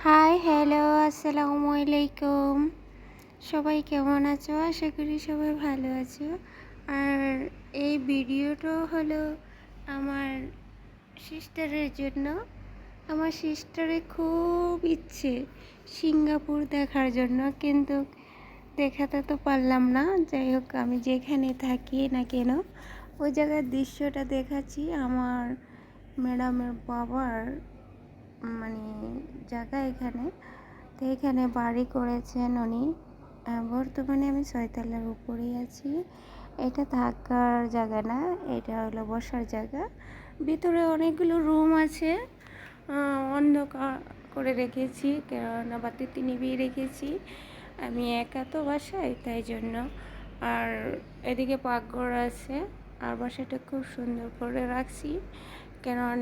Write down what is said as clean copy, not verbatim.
High, hello, আসসালামু আলাইকুম। সবাই কেমন আছো? আশা করি সবাই ভালো আছো। আর এই ভিডিওটা হলো আমার সিস্টারের জন্য। আমার সিস্টারের খুব ইচ্ছে সিঙ্গাপুর দেখার জন্য, কিন্তু দেখাতে তো পারলাম না। যাই হোক, আমি যেখানে থাকি না কেন ওই জায়গার দৃশ্যটা দেখাচ্ছি। আমার ম্যাডামের বাবার মানে জায়গা এখানে, তো এখানে বাড়ি করেছেন উনি। বর্তমানে আমি 6 তলার উপরেই আছি। এটা থাকার জায়গা না, এটা হলো বসার জায়গা। ভিতরে অনেকগুলো রুম আছে, অন্ধকার করে রেখেছি, কেননা বাতিটি নিভিয়ে রেখেছি। আমি একা তো বাসায়, তাই জন্য। আর এদিকে পাকঘর আছে, আর বাসাটা খুব সুন্দর করে রাখছি, কেননা